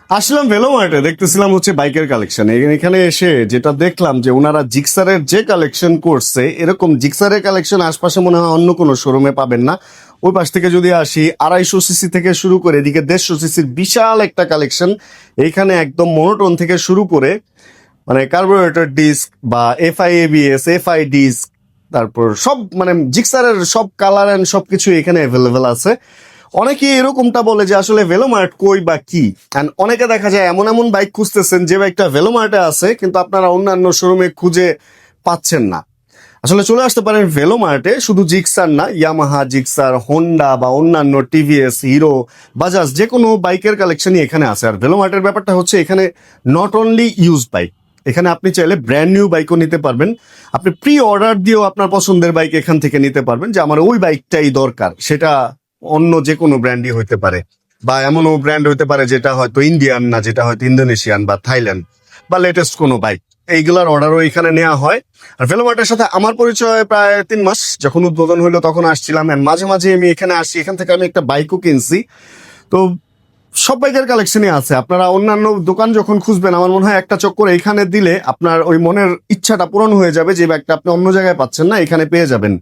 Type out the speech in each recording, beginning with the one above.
আসলাম ভেলোমার্টে, দেখতেছিলাম হচ্ছে বাইকের কালেকশন। এখানে এসে যেটা দেখলাম যে ওনারা জিক্সারের যে কালেকশন করছে, এরকম জিক্সারের কালেকশন আশপাশে মনে হয় অন্য কোনো শোরুমে পাবেন না। ওই পাশ থেকে যদি আসি, 250 সিসি থেকে শুরু করে এদিকে 150 সিসির বিশাল একটা কালেকশন। এইখানে একদম মনোটোন থেকে শুরু করে মানে কার্বোরেটর ডিস্ক বা এফআই এফআই ডিস্ক, তারপর সব মানে জিক্সারের সব কালার অ্যান্ড সবকিছু এখানে অ্যাভেলেবেল আছে। অনেকে এরকমটা বলে যে আসলে ভেলোমার্ট কই বা কি, অ্যান্ড অনেকে দেখা যায় এমন এমন বাইক খুঁজতেছেন যে বাইকটা ভেলোমার্টে আছে কিন্তু আপনারা অন্যান্য শোরুমে খুঁজে পাচ্ছেন না। আসলে চলে আসতে পারেন ভেলোমার্টে, শুধু জিক্সার না, ইয়ামাহা, জিক্সার, হোন্ডা বা অন্যান্য টিভিএস, হিরো, বাজাজ যে কোনো বাইকের কালেকশনই এখানে আছে। আর ভেলোমার্টের ব্যাপারটা হচ্ছে এখানে নট অনলি ইউজ বাইক, এখানে আপনি চাইলে ব্র্যান্ড নিউ বাইকও নিতে পারবেন। আপনি প্রি অর্ডার দিয়েও আপনার পছন্দের বাইক এখান থেকে নিতে পারবেন, যে আমার ওই বাইকটাই দরকার। সেটা অন্য যে কোনো ব্র্যান্ডই হইতে পারে, বা এমনও ব্র্যান্ড হইতে পারে যেটা হয়তো ইন্ডিয়ান না, যেটা হয়তো ইন্দোনেশিয়ান বা থাইল্যান্ড বা লেটেস্ট কোনো বাইক। এইগুলার অর্ডারও এখানে নেওয়া হয়। আর ভেলোমার্টের সাথে আমার পরিচয় প্রায় 3 মাস, যখন উদ্বোধন হইলো তখন আসছিলাম, and মাঝে মাঝে আমি এখানে আসি। এখান থেকে আমি একটা বাইকও কিনছি। তো সব বাইকের কালেকশনই আছে। আপনারা অন্যান্য দোকান যখন খুঁজবেন, আমার মনে হয় একটা চক্কর এখানে দিলে আপনার ওই মনের ইচ্ছাটা পূরণ হয়ে যাবে, যে ব্যাগটা আপনি অন্য জায়গায় পাচ্ছেন না এখানে পেয়ে যাবেন।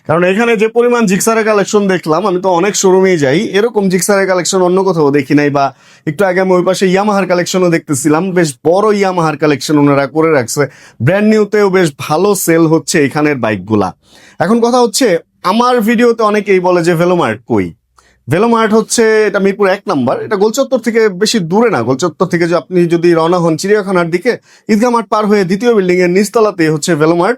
কারণ এখানে যে পরিমাণ জিক্সারের কালেকশন দেখলাম, আমি তো অনেক শোরুমেই যাই, এরকম জিক্সারের কালেকশন অন্য কোথাও দেখি নাই। বা একটু আগে আমি ওই পাশে ইয়ামাহার কালেকশনও দেখতেছিলাম, বেশ বড় ইয়ামাহার কালেকশন ওনারা করে রাখছে। ব্র্যান্ড নিউতেও বেশ ভালো সেল হচ্ছে এখানের বাইকগুলা। এখন কথা হচ্ছে, আমার ভিডিওতে অনেকেই বলে যে ভেলোমার্ট কই। ভেলোমার্ট হচ্ছে এটা মিরপুর 1 নম্বর, এটা গোলচত্বর থেকে বেশি দূরে না। গোলচত্বর থেকে যে আপনি যদি রওনা হন চিড়িয়াখানার দিকে, ঈদগাহ মাঠ পার হয়ে দ্বিতীয় বিল্ডিং এর নিচতলাতে হচ্ছে ভেলোমার্ট।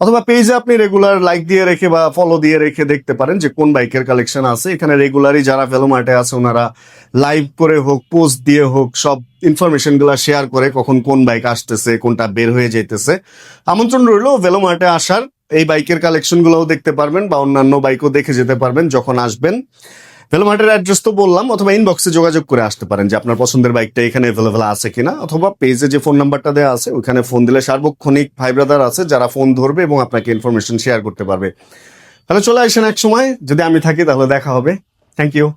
অথবা পেজে আপনি রেগুলার লাইক দিয়ে রেখে বা ফলো দিয়ে রেখে দেখতে পারেন যে কোন বাইকের কালেকশন আছে এখানে। রেগুলারই যারা ভেলোমার্টে আছে ওনারা লাইভ করে হোক, পোস্ট দিয়ে হোক, সব ইনফরমেশন গুলা শেয়ার করে, কখন কোন বাইক আসতেছে, কোনটা বের হয়ে যাইতেছে। আমন্ত্রণ রইলো ভেলোমার্টে আসার, এই বাইকের কালেকশন গুলোও দেখতে পারবেন বা অন্যান্য বাইকও দেখে যেতে পারবেন যখন আসবেন। ভেলোমার্টের অ্যাড্রেস তো বললাম, অথবা ইনবক্সে যোগাযোগ করে আসতে পারেন যে আপনার পছন্দের বাইকটা এখানে অ্যাভেলেবেল আছে কিনা, অথবা পেজে যে ফোন নাম্বারটা দেওয়া আছে ওখানে ফোন দিলে সার্বক্ষণিক ভাই ব্রাদার আছে যারা ফোন ধরবে এবং আপনাকে ইনফরমেশন শেয়ার করতে পারবে। তাহলে চলে আসেন এক সময়, যদি আমি থাকি তাহলে দেখা হবে। Thank you.